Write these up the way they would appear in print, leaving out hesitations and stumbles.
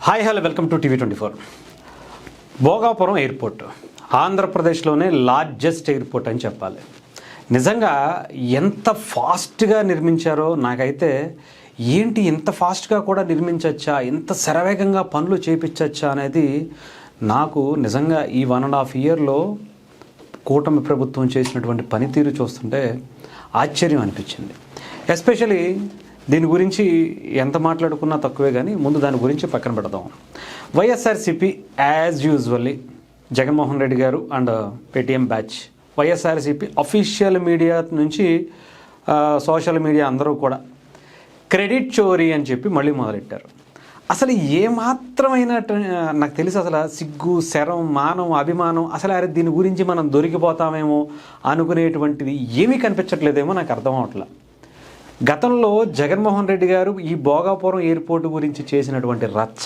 Hi hello welcome to టీవీ24. Bhogapuram airport ఆంధ్రప్రదేశ్లోనే largest airport అని చెప్పాలి. నిజంగా ఎంత ఫాస్ట్గా నిర్మించారో నాకైతే ఏంటి ఇంత ఫాస్ట్గా కూడా నిర్మించవచ్చా, ఇంత శరవేగంగా పనులు చేయించవచ్చా అనేది నాకు నిజంగా ఈ 1.5 ఇయర్లో కూటమి ప్రభుత్వం చేసినటువంటి పనితీరు చూస్తుంటే ఆశ్చర్యం అనిపించింది. ఎస్పెషలీ దీని గురించి ఎంత మాట్లాడుకున్నా తక్కువే, కానీ ముందు దాని గురించి పక్కన పెడదాం. వైఎస్ఆర్సీపీ యాజ్ యూజువల్లీ జగన్మోహన్ రెడ్డి గారు and Paytm batch, YSRCP official media నుంచి సోషల్ మీడియా అందరూ కూడా క్రెడిట్ చోరీ అని చెప్పి మళ్ళీ మొదలెట్టారు. అసలు ఏమాత్రమైన నాకు తెలిసి అసలు సిగ్గు, శరం, మానం, అభిమానం అసలు అరే దీని గురించి మనం దొరికిపోతామేమో అనుకునేటువంటిది ఏమీ కనిపించట్లేదేమో నాకు అర్థం అవట్లేదు. గతంలో జగన్మోహన్ రెడ్డి గారు ఈ భోగాపురం ఎయిర్పోర్ట్ గురించి చేసినటువంటి రచ్చ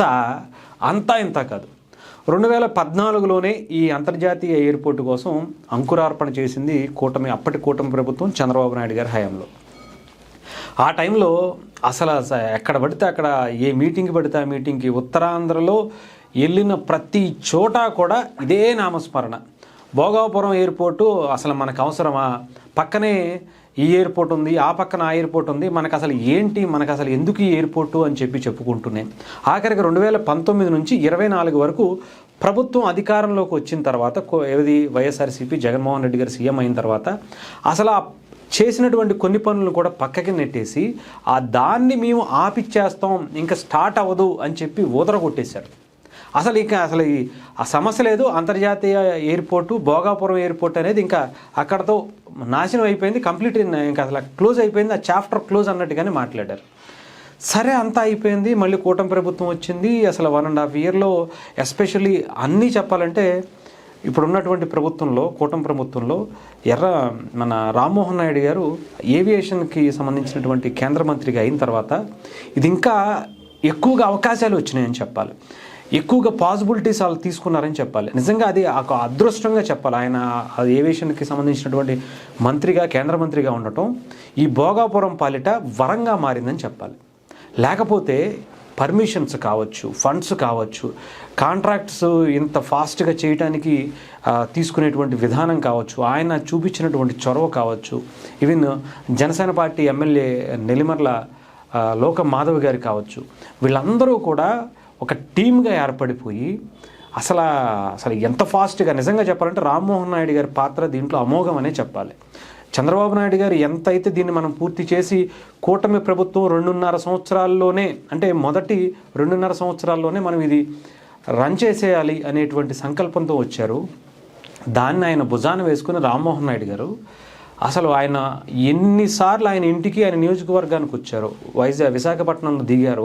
అంతా ఇంత కాదు. 2014లోనే ఈ అంతర్జాతీయ ఎయిర్పోర్ట్ కోసం అంకురార్పణ చేసింది అప్పటి కూటమి ప్రభుత్వం చంద్రబాబు నాయుడు గారి హయాంలో. ఆ టైంలో అసలు ఎక్కడ పడితే అక్కడ ఏ మీటింగ్కి పడితే ఆ మీటింగ్కి ఉత్తరాంధ్రలో వెళ్ళిన ప్రతి చోట కూడా ఇదే నామస్మరణ. భోగాపురం ఎయిర్పోర్టు అసలు మనకు అవసరమా, పక్కనే ఈ ఎయిర్పోర్ట్ ఉంది, ఆ పక్కన ఆ ఎయిర్పోర్ట్ ఉంది, మనకు అసలు ఏంటి, మనకు అసలు ఎందుకు ఈ ఎయిర్పోర్టు అని చెప్పుకుంటున్నాయి. ఆఖరికి 2019 నుంచి 24 వరకు ప్రభుత్వం అధికారంలోకి వచ్చిన తర్వాత ఏది వైఎస్ఆర్సీపీ జగన్మోహన్ రెడ్డి గారు సీఎం అయిన తర్వాత అసలు చేసినటువంటి కొన్ని పనులు కూడా పక్కకి నెట్టేసి దాన్ని మేము ఆపిచ్చేస్తాం, ఇంకా స్టార్ట్ అవ్వదు అని చెప్పి ఊదరగొట్టేశారు. అసలు ఆ సమస్య లేదు. అంతర్జాతీయ ఎయిర్పోర్టు భోగాపురం ఎయిర్పోర్ట్ అనేది ఇంకా అక్కడతో నాశనం అయిపోయింది, కంప్లీట్ ఇంకా అసలు క్లోజ్ అయిపోయింది, ఆ చాప్టర్ క్లోజ్ అన్నట్టుగానే మాట్లాడారు. సరే అంతా అయిపోయింది, మళ్ళీ కూటమి ప్రభుత్వం వచ్చింది. అసలు 1.5 ఇయర్లో ఎస్పెషల్లీ అన్నీ చెప్పాలంటే ఇప్పుడున్నటువంటి ప్రభుత్వంలో, కూటమి ప్రభుత్వంలో మన రామ్మోహన్ నాయుడు గారు ఏవియేషన్కి సంబంధించినటువంటి కేంద్ర మంత్రిగా అయిన తర్వాత ఇది ఇంకా ఎక్కువగా అవకాశాలు వచ్చినాయని చెప్పాలి, ఎక్కువగా పాసిబిలిటీస్ వాళ్ళు తీసుకున్నారని చెప్పాలి. నిజంగా అది ఒక అదృష్టంగా చెప్పాలి. ఆయన ఏవియేషన్కి సంబంధించినటువంటి మంత్రిగా, కేంద్ర మంత్రిగా ఉండటం ఈ భోగాపురం పాలిట వరంగా మారిందని చెప్పాలి. లేకపోతే పర్మిషన్స్ కావచ్చు, ఫండ్స్ కావచ్చు, కాంట్రాక్ట్స్ ఇంత ఫాస్ట్గా చేయడానికి తీసుకునేటువంటి విధానం కావచ్చు, ఆయన చూపించినటువంటి చొరవ కావచ్చు, even Janasena party MLA Nellimarla లోక మాధవ్ గారి కావచ్చు, వీళ్ళందరూ కూడా ఒక టీమ్గా ఏర్పడిపోయి అసలు ఎంత ఫాస్ట్గా, నిజంగా చెప్పాలంటే రామ్మోహన్ నాయుడు గారి పాత్ర దీంట్లో అమోఘం అనే చెప్పాలి. చంద్రబాబు నాయుడు గారు ఎంత అయితే దీన్ని మనం పూర్తి చేసి కూటమి ప్రభుత్వం 2.5 సంవత్సరాల్లోనే, అంటే మొదటి 2.5 సంవత్సరాల్లోనే మనం ఇది రన్ చేసేయాలి అనేటువంటి సంకల్పంతో వచ్చారు. దాన్ని ఆయన భుజాన వేసుకుని రామ్మోహన్ నాయుడు గారు అసలు ఆయన ఎన్నిసార్లు ఆయన ఇంటికి, ఆయన నియోజకవర్గానికి వచ్చారు, విశాఖపట్నంలో దిగారు,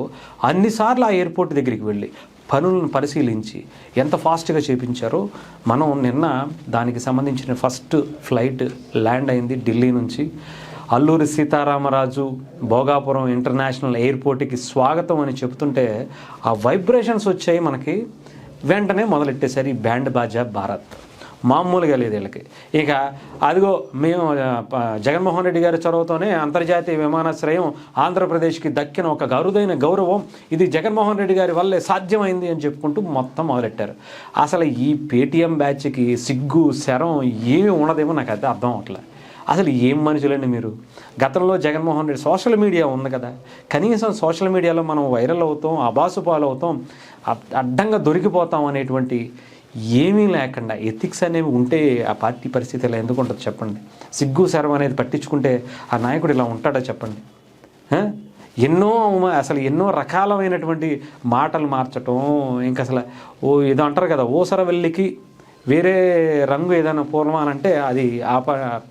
అన్నిసార్లు ఆ ఎయిర్పోర్ట్ దగ్గరికి వెళ్ళి పనులను పరిశీలించి ఎంత ఫాస్ట్గా చేపించారో మనం నిన్న దానికి సంబంధించిన ఫస్ట్ ఫ్లైట్ ల్యాండ్ అయింది ఢిల్లీ నుంచి. అల్లూరి సీతారామరాజు భోగాపురం ఇంటర్నేషనల్ ఎయిర్పోర్ట్కి స్వాగతం అని చెబుతుంటే ఆ వైబ్రేషన్స్ వచ్చాయి మనకి. వెంటనే మొదలెట్టేశారు ఈ బ్యాండ్ బాజా భారత్. మామూలుగా లేదు వీళ్ళకి. ఇక అదిగో మేము జగన్మోహన్ రెడ్డి గారి చొరవతోనే అంతర్జాతీయ విమానాశ్రయం ఆంధ్రప్రదేశ్కి దక్కిన ఒక అరుదైన గౌరవం, ఇది జగన్మోహన్ రెడ్డి గారి వల్లే సాధ్యమైంది అని చెప్పుకుంటూ మొత్తం మొదలెట్టారు. అసలు ఈ పేటీఎం బ్యాచ్కి సిగ్గు, శరం ఏమీ ఉండదేమో నాకు అయితే అర్థం అవట్లేదు. అసలు ఏం మనుషులండి మీరు. గతంలో జగన్మోహన్ రెడ్డి సోషల్ మీడియా ఉంది కదా, కనీసం సోషల్ మీడియాలో మనం వైరల్ అవుతాం, అబాసుపాలు అవుతాం, అడ్డంగా దొరికిపోతాం అనేటువంటి ఏమీ లేకుండా ఎథిక్స్ అనేవి ఉంటే ఆ పార్టీ పరిస్థితి ఇలా ఎందుకు ఉంటుంది చెప్పండి. సిగ్గు, శరం అనేది పట్టించుకుంటే ఆ నాయకుడు ఇలా ఉంటాడా చెప్పండి. ఎన్నో రకాలమైనటువంటి మాటలు మార్చటం, ఇంకా అసలు ఏదో అంటారు కదా, ఓసర వెళ్ళికి వేరే రంగు ఏదైనా పూర్వమానంటే అది ఆ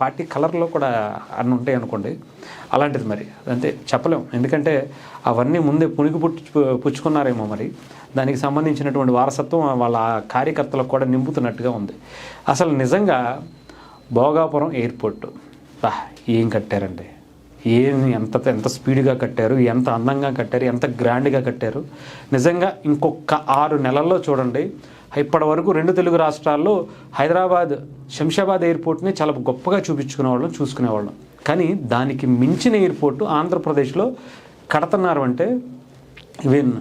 పార్టీ కలర్లో కూడా అన్నీ ఉంటాయి అనుకోండి. అలాంటిది మరి అదంతే చెప్పలేం. ఎందుకంటే అవన్నీ ముందే పుచ్చుకున్నారేమో మరి. దానికి సంబంధించినటువంటి వారసత్వం వాళ్ళ కార్యకర్తలకు కూడా నింపుతున్నట్టుగా ఉంది. అసలు నిజంగా భోగాపురం ఎయిర్పోర్టు ఏం కట్టారండి, ఎంత స్పీడ్గా కట్టారు, ఎంత అందంగా కట్టారు, ఎంత గ్రాండ్గా కట్టారు. నిజంగా ఇంకొక 6 నెలల్లో చూడండి, ఇప్పటి వరకు 2 తెలుగు రాష్ట్రాల్లో హైదరాబాద్ శంషాబాద్ ఎయిర్పోర్ట్ని చాలా గొప్పగా చూసుకునేవాళ్ళం. కానీ దానికి మించిన ఎయిర్పోర్టు ఆంధ్రప్రదేశ్లో కడుతున్నారు అంటే ఈవెన్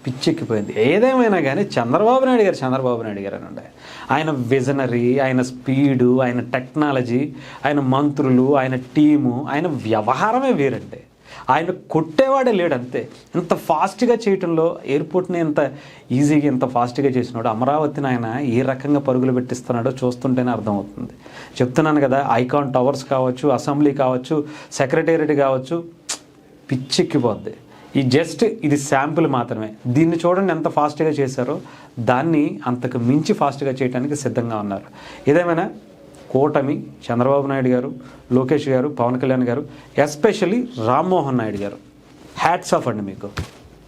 పిచ్చెక్కిపోయింది. ఏదేమైనా కానీ చంద్రబాబు నాయుడు గారు అనండి, ఆయన విజనరీ, ఆయన స్పీడు, ఆయన టెక్నాలజీ, ఆయన మంత్రులు, ఆయన టీము, ఆయన వ్యవహారమే వేరండి. ఆయన కొట్టేవాడే లేడు అంతే. ఇంత ఫాస్ట్గా చేయటంలో ఎయిర్పోర్ట్ని ఇంత ఈజీగా ఇంత ఫాస్ట్గా చేసినాడు. అమరావతిని ఆయన ఏ రకంగా పరుగులు పెట్టిస్తున్నాడో చూస్తుంటేనే అర్థమవుతుంది. చెప్తున్నాను కదా, ఐకాన్ టవర్స్ కావచ్చు, అసెంబ్లీ కావచ్చు, సెక్రటేరియట్ కావచ్చు, పిచ్చెక్కిపోద్ది. ఇది శాంపుల్ మాత్రమే. దీన్ని చూడండి ఎంత ఫాస్ట్గా చేశారో, దాన్ని అంతకు మించి ఫాస్ట్గా చేయడానికి సిద్ధంగా ఉన్నారు. ఏదేమైనా కూటమి, చంద్రబాబు నాయుడు గారు, లోకేష్ గారు, పవన్ కళ్యాణ్ గారు, ఎస్పెషల్లీ రామ్మోహన్ నాయుడు గారు, హ్యాట్స్ ఆఫ్ అండి మీకు.